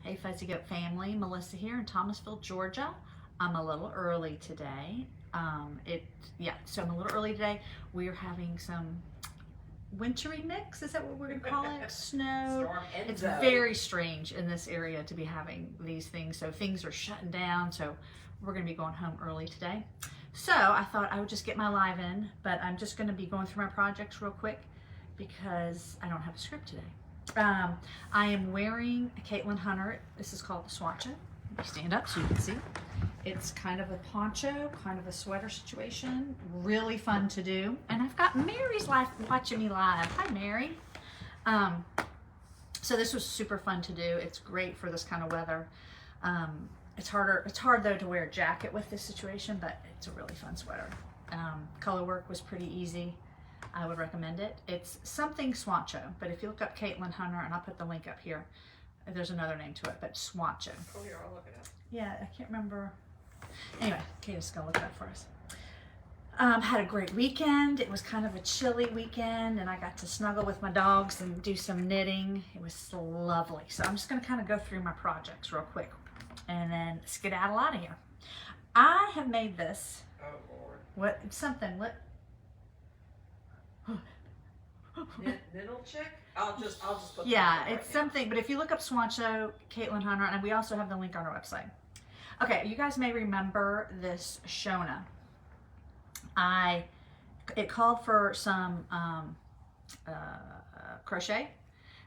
Hey Fuzzy Goat family, Melissa here in Thomasville, Georgia. I'm a little early today. So I'm a little early today. We're having some wintry mix, is that what we're gonna call it? Snow. It's very strange in this area to be having these things. So things are shutting down. So we're gonna be going home early today. So I thought I would just get my live in, but I'm just gonna be going through my projects real quick because I don't have a script today. I am wearing a Caitlin Hunter. This is called the Swatcha. Stand up so you can see. It's kind of a poncho, kind of a sweater situation. Really fun to do. And I've got Mary's live watching me live. Hi, Mary. So this was super fun to do. It's great for this kind of weather. It's hard though to wear a jacket with this situation, but it's a really fun sweater. Color work was pretty easy. I would recommend it. It's something Swatcha, but if you look up Caitlin Hunter, and I'll put the link up here, there's another name to it, but Swatcha. Oh, here, I'll look it up. Yeah, I can't remember. Anyway, Kate is gonna look it up for us. Had a great weekend. It was kind of a chilly weekend, and I got to snuggle with my dogs and do some knitting. It was lovely. So I'm just gonna kind of go through my projects real quick, and then skedaddle out of here. I have made this. Oh, Lord. What? Niddle chick? I'll just put Yeah, that it's something, but if you look up Swatcha, Caitlin Hunter, and we also have the link on our website. Okay, you guys may remember this Shona. It called for some crochet.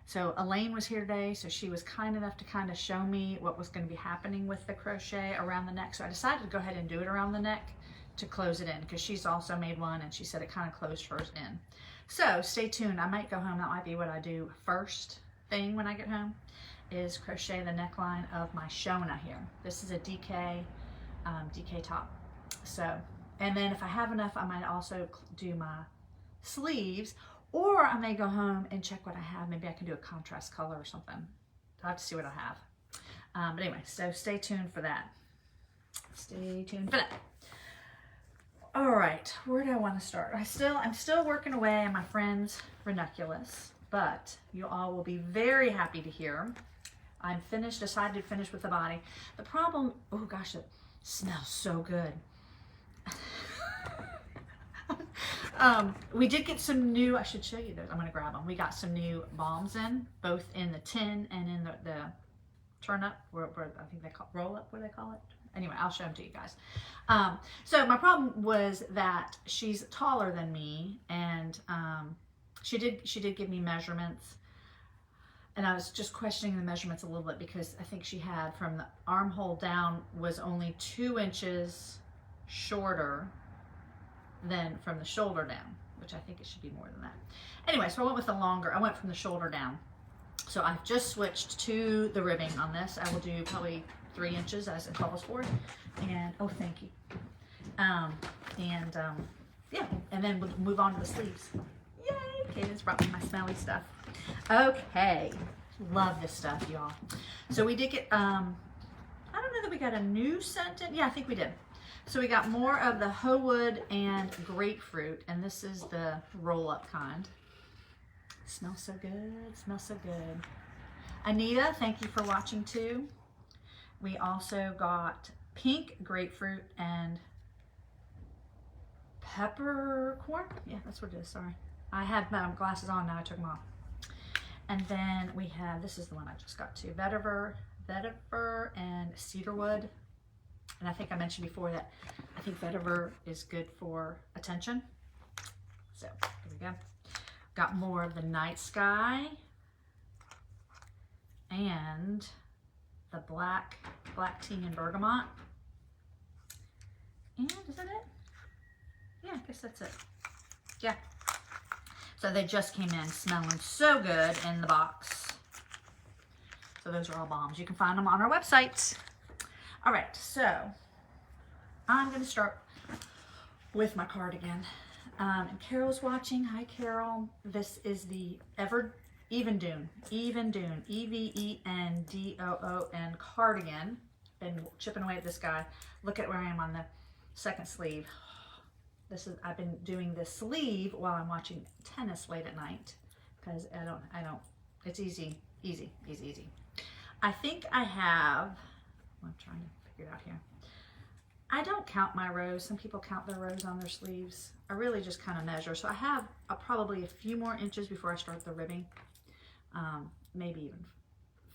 So Elaine was here today, so she was kind enough to kind of show me what was going to be happening with the crochet around the neck. So I decided to go ahead and do it around the neck to close it in, because she's also made one and she said it kind of closed hers in. So stay tuned. I might go home. That might be what I do first thing when I get home, is crochet the neckline of my Shona here. This is a DK top. So, and then if I have enough, I might also do my sleeves, or I may go home and check what I have. Maybe I can do a contrast color or something. I'll have to see what I have. But anyway, so stay tuned for that. Stay tuned for that. All right, where do I want to start? I'm still working away on my friend's ranunculus, but you all will be very happy to hear I'm finished, decided to finish with the body. The problem, oh gosh, it smells so good. We did get some new, I should show you those. I'm going to grab them. We got some new balms in, both in the tin and in the turn up, where I think they call roll up, what do they call it? Anyway, I'll show them to you guys. So my problem was that she's taller than me, and she did give me measurements, and I was just questioning the measurements a little bit, because I think she had from the armhole down was only 2 inches shorter than from the shoulder down, which I think it should be more than that. Anyway, so I went with the longer. I went from the shoulder down. So I've just switched to the ribbing on this. I will do probably 3 inches as it calls for, and oh, thank you. Yeah, and then we'll move on to the sleeves. Yay! Cadence brought me my smelly stuff. Okay, love this stuff, y'all. So we did get, I don't know that we got a new scent in. Yeah, I think we did. So we got more of the Howood and grapefruit, and this is the roll-up kind. Smells so good, smells so good. Anita, thank you for watching too. We also got pink grapefruit and peppercorn. Yeah, that's what it is, sorry. I had my glasses on, now I took them off. And then we have, this is the one I just got to, vetiver and cedarwood. And I think I mentioned before that I think vetiver is good for attention. So here we go. Got more of the night sky and the black tea and bergamot. And is that it? Yeah, I guess that's it. Yeah. So they just came in smelling so good in the box. So those are all bombs. You can find them on our website. All right, so I'm going to start with my cardigan. And Carol's watching. Hi, Carol. This is the Even Doon, EVENDOON cardigan. Been chipping away at this guy. Look at where I am on the second sleeve. I've been doing this sleeve while I'm watching tennis late at night, because I don't, it's easy. I think I have, I'm trying to figure it out here. I don't count my rows. Some people count their rows on their sleeves. I really just kind of measure. So I have probably a few more inches before I start the ribbing. Maybe even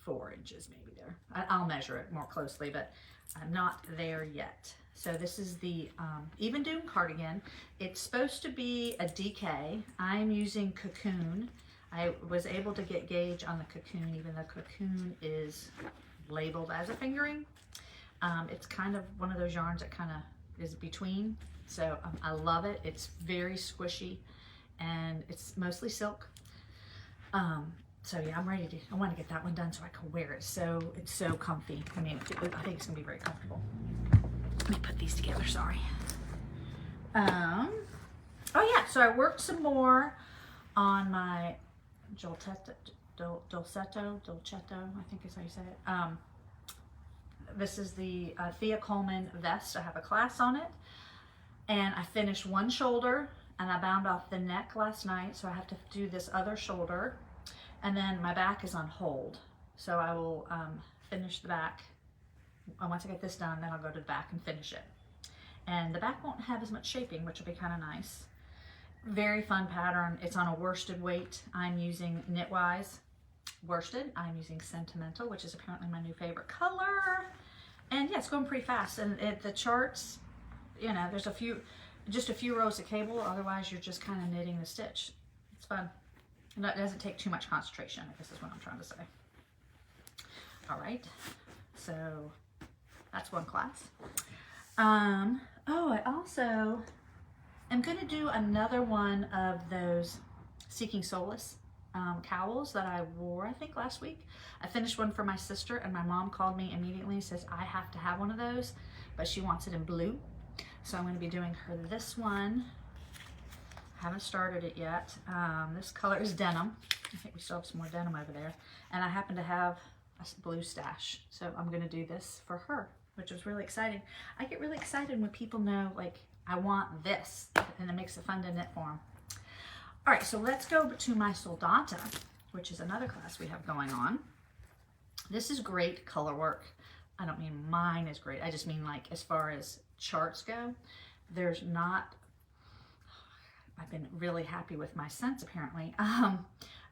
4 inches maybe there. I'll measure it more closely, but I'm not there yet. So this is the Even Dune cardigan. It's supposed to be a DK. I'm using Cocoon. I was able to get gauge on the Cocoon, even though Cocoon is labeled as a fingering. It's kind of one of those yarns that kind of is between. So I love it. It's very squishy and it's mostly silk. So yeah, I want to get that one done so I can wear it. So it's so comfy. I mean, I think it's gonna be very comfortable. Let me put these together, sorry. Oh yeah, so I worked some more on my Dolcetto, I think is how you say it. This is the Thea Coleman vest. I have a class on it. And I finished one shoulder and I bound off the neck last night. So I have to do this other shoulder. And then my back is on hold. So I will finish the back. And once I get this done, then I'll go to the back and finish it. And the back won't have as much shaping, which will be kind of nice. Very fun pattern. It's on a worsted weight. I'm using Knitwise worsted. I'm using Sentimental, which is apparently my new favorite color. And yeah, it's going pretty fast. And the charts, you know, there's just a few rows of cable. Otherwise, you're just kind of knitting the stitch. It's fun. And that doesn't take too much concentration, I guess is what I'm trying to say. All right, so that's one class. Oh, I also am going to do another one of those Seeking Solace cowls that I wore, I think, last week. I finished one for my sister, and my mom called me immediately and says, I have to have one of those, but she wants it in blue. So I'm going to be doing her this one. Haven't started it yet. This color is denim. I think we still have some more denim over there. And I happen to have a blue stash. So I'm going to do this for her, which was really exciting. I get really excited when people know, like, I want this, and it makes it fun to knit for them. All right, so let's go to my Soldata, which is another class we have going on. This is great color work. I don't mean mine is great. I just mean, like, as far as charts go, there's not, I've been really happy with my scents apparently.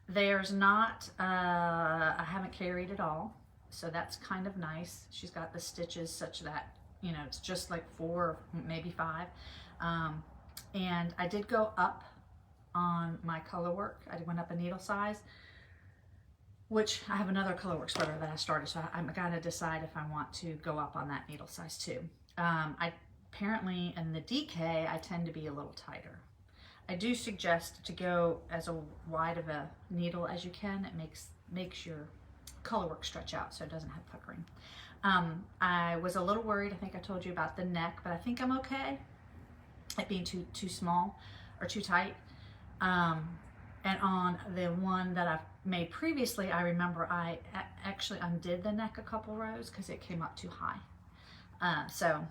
There's not, I haven't carried it all. So that's kind of nice. She's got the stitches such that, you know, it's just like 4, maybe 5. And I did go up on my color work. I went up a needle size, which I have another color work sweater that I started. So I'm gonna decide if I want to go up on that needle size too. I apparently in the DK, I tend to be a little tighter. I do suggest to go as a wide of a needle as you can. It makes your color work stretch out so it doesn't have puckering. I was a little worried, I think I told you about the neck, but I think I'm okay at being too small or too tight. And on the one that I've made previously, I remember I actually undid the neck a couple rows because it came up too high. So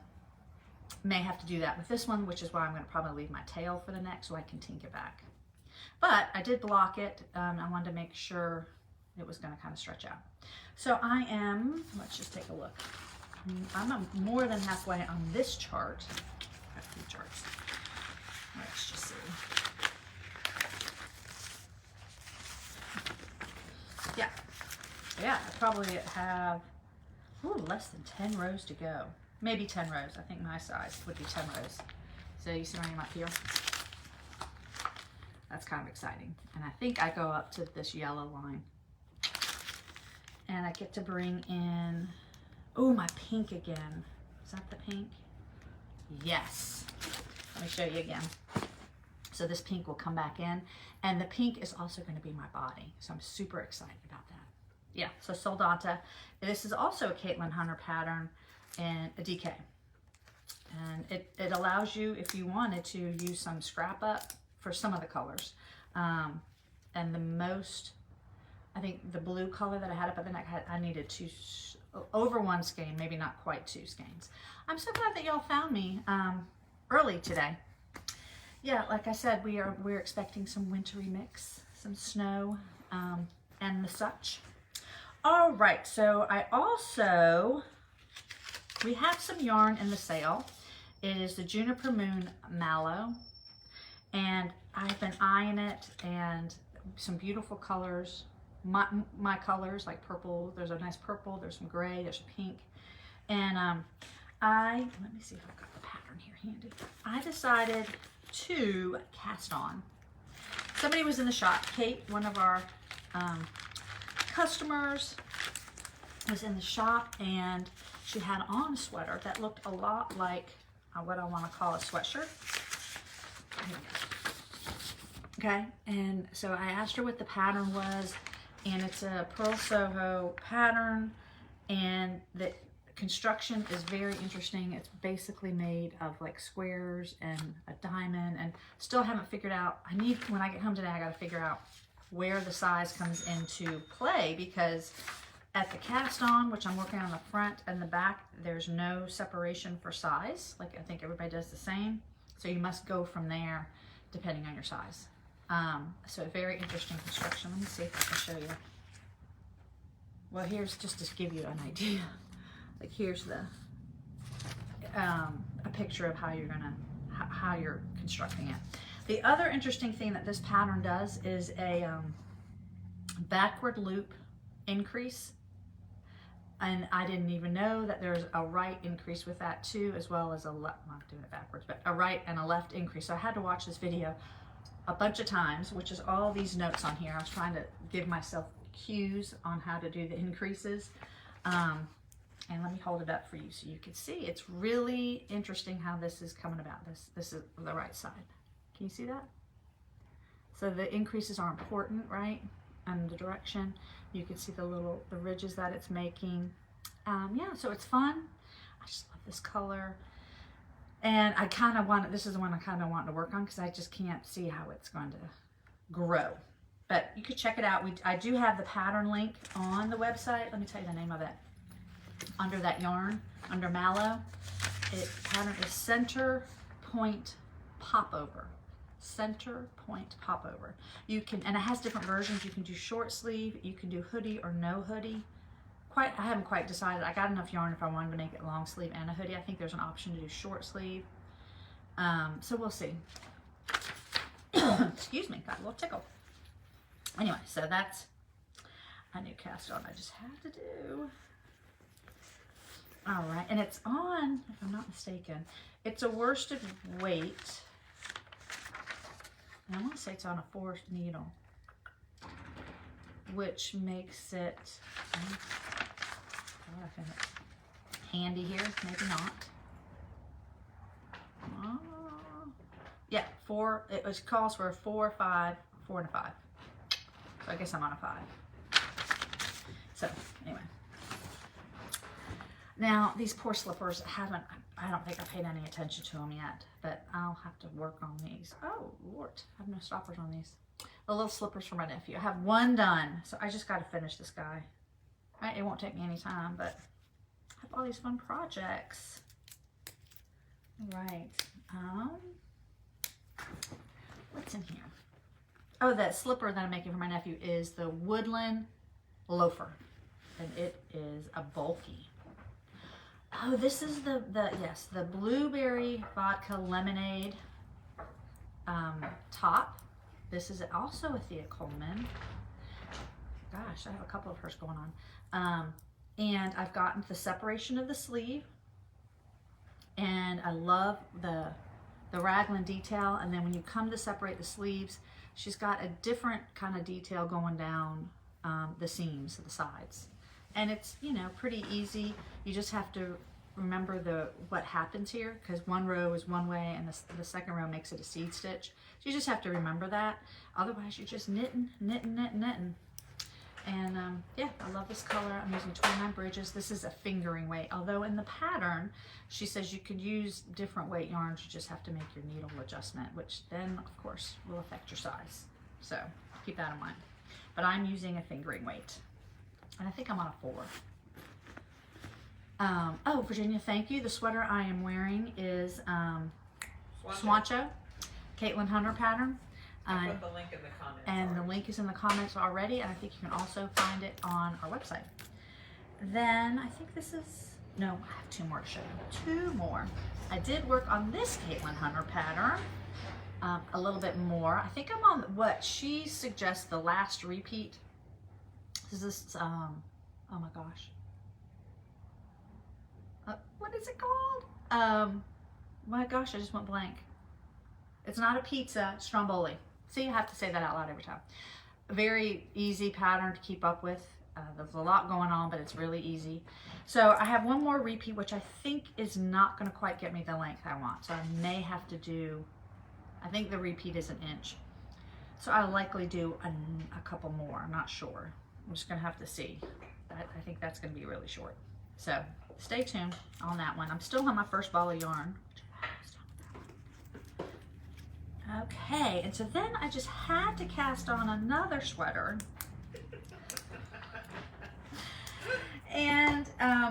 may have to do that with this one, which is why I'm going to probably leave my tail for the neck so I can tinker back. But I did block it. I wanted to make sure it was going to kind of stretch out. So I am, let's just take a look. I'm more than halfway on this chart. I have 2 charts. Let's just see. Yeah, I probably have less than 10 rows to go. Maybe 10 rows. I think my size would be 10 rows. So you see where I'm up here? That's kind of exciting. And I think I go up to this yellow line. And I get to bring in, oh, my pink again. Is that the pink? Yes. Let me show you again. So this pink will come back in. And the pink is also going to be my body. So I'm super excited about that. Yeah, so Soldata. This is also a Caitlin Hunter pattern and a DK. And it allows you, if you wanted to, use some scrap up for some of the colors. And the most, I think the blue color that I had up at the neck, I needed over 1 skein, maybe not quite 2 skeins. I'm so glad that y'all found me early today. Yeah, like I said, we're expecting some wintry mix, some snow, and the such. All right, so we have some yarn in the sale. It is the Juniper Moon Mallow, and I've been eyeing it, and some beautiful colors. My colors, like purple, there's a nice purple, there's some gray, there's a pink. And let me see if I've got the pattern here handy. I decided to cast on. Somebody was in the shop, Kate, one of our customers, was in the shop, and she had on a sweater that looked a lot like what I want to call a sweatshirt. Okay, and so I asked her what the pattern was, and it's a Pearl Soho pattern, and the construction is very interesting. It's basically made of like squares and a diamond, and still haven't figured out. When I get home today, I got to figure out where the size comes into play, because at the cast on, which I'm working on the front and the back, there's no separation for size. Like, I think everybody does the same. So you must go from there depending on your size. So very interesting construction. Let me see if I can show you. Well, here's just to give you an idea. Like, here's the a picture of how you're constructing it. The other interesting thing that this pattern does is a backward loop increase. And I didn't even know that there's a right increase with that too, as well as a left. I'm not doing it backwards, but a right and a left increase. So I had to watch this video a bunch of times, which is all these notes on here. I was trying to give myself cues on how to do the increases. And let me hold it up for you so you can see. It's really interesting how this is coming about. This is the right side. Can you see that? So the increases are important, right? And the direction. You can see the ridges that it's making. Yeah, so it's fun. I just love this color. And I kind of want, this is the one I kind of want to work on, because I just can't see how it's going to grow. But you could check it out. I do have the pattern link on the website. Let me tell you the name of it. Under that yarn, under Mallow, pattern is Center Point Popover. Center Point Popover. You can, and it has different versions. You can do short sleeve, you can do hoodie or no hoodie. I haven't quite decided. I got enough yarn if I wanted to make it long sleeve and a hoodie. I think there's an option to do short sleeve. So we'll see. Excuse me, got a little tickle. Anyway, so that's a new cast on I just had to do. All right, and it's on, if I'm not mistaken, it's a worsted weight. And I want to say it's on a 4 needle, which makes it handy here, maybe not. Yeah, 4, it calls for a 4, 5, 4 and a 5. So I guess I'm on a 5. So anyway. Now, these poor slippers I don't think I paid any attention to them yet, but I'll have to work on these. Oh, Lord, I have no stoppers on these. The little slippers for my nephew. I have one done, so I just got to finish this guy. Right? It won't take me any time, but I have all these fun projects. All right. What's in here? Oh, that slipper that I'm making for my nephew is the Woodland Loafer, and it is a bulky. Oh, this is the blueberry vodka lemonade top. This is also a Thea Coleman. Gosh, I have a couple of hers going on. And I've gotten the separation of the sleeve, and I love the raglan detail. And then when you come to separate the sleeves, she's got a different kind of detail going down the seams of the sides. And it's, you know, pretty easy. You just have to remember what happens here, because one row is one way and the second row makes it a seed stitch. So you just have to remember that. Otherwise, you're just knitting. And yeah, I love this color. I'm using 29 bridges. This is a fingering weight. Although in the pattern, she says you could use different weight yarns. You just have to make your needle adjustment, which then, of course, will affect your size. So keep that in mind. But I'm using a fingering weight. And I think I'm on a 4. Oh, Virginia, thank you. The sweater I am wearing is Swancho, Caitlin Hunter pattern. I'll put the link in the comments. And the already. link is in the comments already, and I think you can also find it on our website. Then I think this is, no, I have 2 more to show you. 2 more. I did work on this Caitlin Hunter pattern a little bit more. I think I'm on what she suggests, the last repeat. This is oh my gosh. What is it called? My gosh, I just went blank. It's not a pizza, stromboli. See, I have to say that out loud every time. A very easy pattern to keep up with. There's a lot going on, but it's really easy. So I have 1 more repeat, which I think is not going to quite get me the length I want. So I may have to do, I think the repeat is 1 inch. So I'll likely do a couple more. I'm not sure. I'm just going to have to see. I think that's going to be really short. So stay tuned on that one. I'm still on my first ball of yarn. Okay, and so then I just had to cast on another sweater. And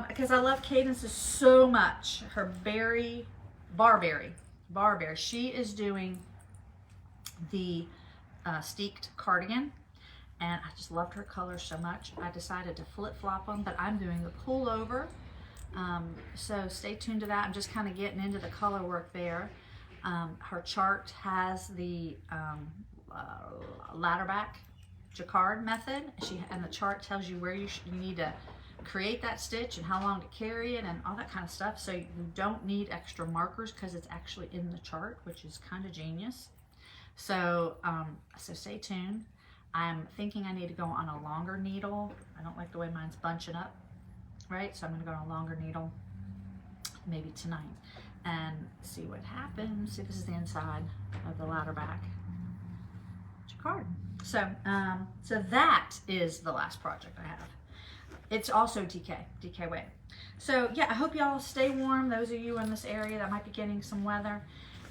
because I love Cadence's so much, her Barberry. She is doing the steeked cardigan, and I just loved her colors so much. I decided to flip-flop them, but I'm doing the pullover. So stay tuned to that. I'm just kind of getting into the color work there. Her chart has the ladder back jacquard method, and the chart tells you where you need to create that stitch and how long to carry it and all that kind of stuff. So you don't need extra markers because it's actually in the chart, which is kind of genius. So so stay tuned. I'm thinking I need to go on a longer needle. I don't like the way mine's bunching up, right? So I'm going to go on a longer needle maybe tonight and see what happens. See, this is the inside of the ladder back jacquard. So so that is the last project I have. It's also DK weight. So yeah, I hope y'all stay warm. Those of you in this area that might be getting some weather,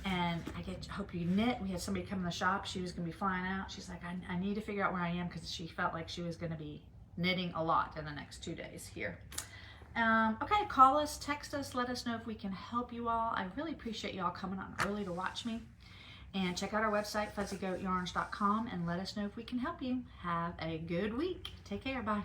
and hope you knit. We had somebody come in the shop. She was gonna be flying out. She's like, I need to figure out where I am, because she felt like she was gonna be knitting a lot in the next 2 days here. Okay, call us, text us, let us know if we can help you all. I really appreciate y'all coming on early to watch me. And check out our website, fuzzygoatyarns.com, and let us know if we can help you. Have a good week. Take care. Bye.